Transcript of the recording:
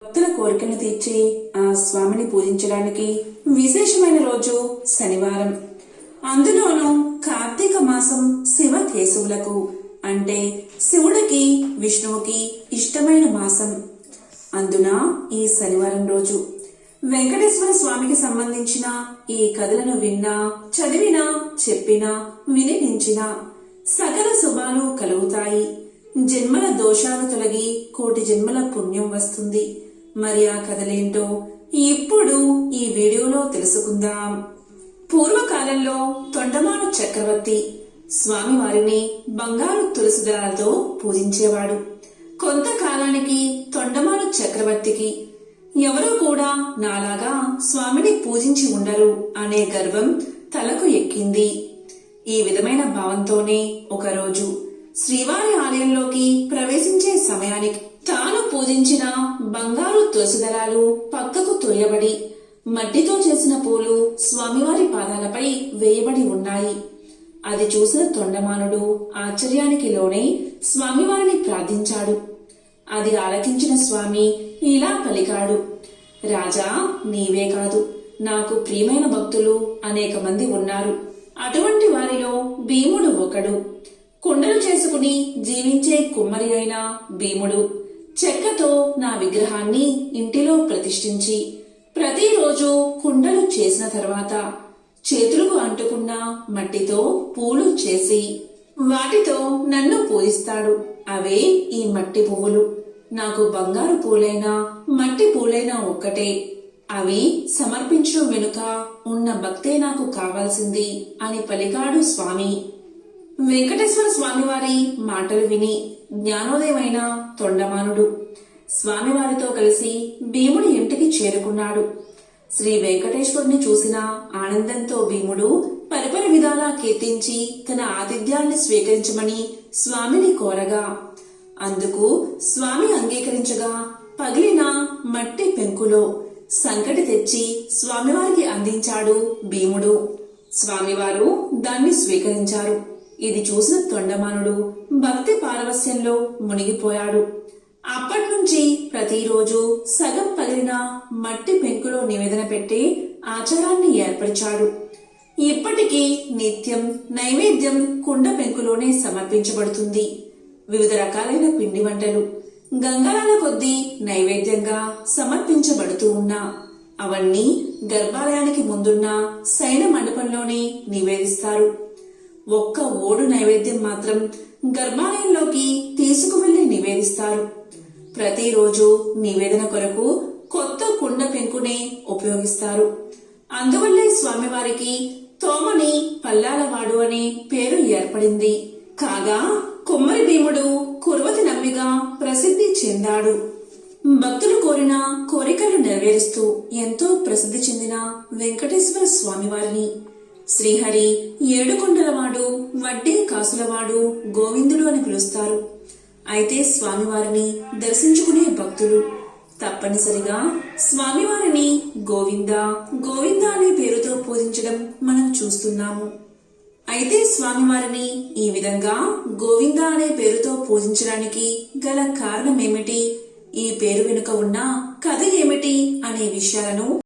భక్తుల కోరికను తీర్చి ఆ స్వామిని పూజించడానికి విశేషమైన రోజు శనివారం. అందులోనూ కార్తీక మాసం శివ కేశవులకు అంటే శివుడికి విష్ణువుకి ఇష్టమైన మాసం. అందున ఈ శనివారం రోజు వెంకటేశ్వర స్వామికి సంబంధించిన ఈ కథలను విన్నా, చదివినా, చెప్పినా, వినిపించినా సకల శుభాలు కలుగుతాయి. జన్మల దోషాలు తొలగి కోటి జన్మల పుణ్యం వస్తుంది. మరి ఆ కథలేంటో ఇప్పుడు ఈ వీడియోలో తెలుసుకుందాం. పూర్వకాలంలో తొండమాను చక్రవర్తి స్వామివారిని బంగారు తులసి దళాలతో పూజించేవాడు. కొంతకాలానికి తొండమాను చక్రవర్తికి ఎవరూ కూడా నాలాగా స్వామిని పూజించి ఉండరు అనే గర్వం తలకు ఎక్కింది. ఈ విధమైన భావంతోనే ఒకరోజు శ్రీవారి ఆలయంలోకి ప్రవేశించే సమయానికి తాను పూజించిన బంగారు తులసి దళాలు పక్కకు తొయ్యబడి మట్టితో చేసిన పూలు స్వామివారి పాదాలపై వేయబడి ఉన్నాయి. అది చూసిన తొండమానుడు ఆశ్చర్యానికి లోనై స్వామివారిని ప్రార్థించాడు. అది ఆలకించిన స్వామి ఇలా పలికాడు, రాజా, నీవే కాదు, నాకు ప్రియమైన భక్తులు అనేక మంది ఉన్నారు. అటువంటి వారిలో భీముడు ఒకడు. కుండలు చేసుకుని జీవించే కుమ్మరి అయిన భీముడు చెక్కతో నా విగ్రహాన్ని ఇంటిలో ప్రతిష్ఠించి ప్రతిరోజు కుండలు చేసిన తర్వాత చేతులకు అంటుకున్న మట్టితో పూలు చేసి వాటితో నన్ను పూజిస్తాడు. అవే ఈ మట్టి పువ్వులు. నాకు బంగారు పూలైనా మట్టి పూలైనా ఒక్కటే. అవి సమర్పించడం వెనుక ఉన్న భక్తే నాకు కావాల్సింది అని పలికాడు స్వామి. వెంకటేశ్వర స్వామివారి మాటలు విని జ్ఞానోదయమైన తొండమానుడు స్వామివారితో కలిసి భీముడి ఇంటికి చేరుకున్నాడు. శ్రీ వెంకటేశ్వరుని చూసిన ఆనందంతో భీముడు పరిపరి విధాలా కీర్తించి తన ఆతిథ్యాన్ని స్వీకరించమని స్వామిని కోరగా అందుకు స్వామి అంగీకరించగా పగిలిన మట్టి పెంకులో సంకటి తెచ్చి స్వామివారికి అందించాడు భీముడు. స్వామివారు దాన్ని స్వీకరించారు. ఇది చూసిన తొండమానుడు భక్తి పారవస్యంలో మునిగిపోయాడు. అప్పట్నుంచి ప్రతిరోజు సగం పగిలిన మట్టి పెంకులో నివేదన పెట్టి ఆచారాన్ని ఏర్పరిచాడు. ఇప్పటికీ నిత్యం నైవేద్యం కుండ పెంకులోనే సమర్పించబడుతుంది. వివిధ రకాలైన పిండి వంటలు గంగాళాల కొద్దీ నైవేద్యంగా సమర్పించబడుతూ ఉన్నా అవన్నీ గర్భాలయానికి ముందున్న శయన మండపంలోనే నివేదిస్తారు. ఒక్క ఓడు నైవేద్యం మాత్రం గర్భాలయంలోకి తీసుకువెళ్లి నివేదిస్తారు. ప్రతిరోజు నివేదన కొరకు కొత్త కుండ పెంకునే ఉపయోగిస్తారు. అందువల్లే స్వామివారికి తోమని పల్లాలవాడు అనే పేరు ఏర్పడింది. కాగా కుమ్మరి భీముడు కుర్వతి నమ్మిగా ప్రసిద్ధి చెందాడు. భక్తులు కోరిన కోరికలు నెరవేరుస్తూ ఎంతో ప్రసిద్ధి చెందిన వెంకటేశ్వర స్వామివారిని శ్రీహరి, ఏడుకొండలవాడు, వడ్డీ కాసులవాడు, గోవిందుడు అని పిలుస్తారు. అయితే స్వామివారిని దర్శించుకునే భక్తులు తప్పనిసరిగా స్వామివారిని గోవింద గోవింద అనే పేరుతో పూజించడం మనం చూస్తున్నాము. అయితే స్వామివారిని ఈ విధంగా గోవింద అనే పేరుతో పూజించడానికి గల కారణమేమిటి, ఈ పేరు వెనుక ఉన్న కథ ఏమిటి అనే విషయాలను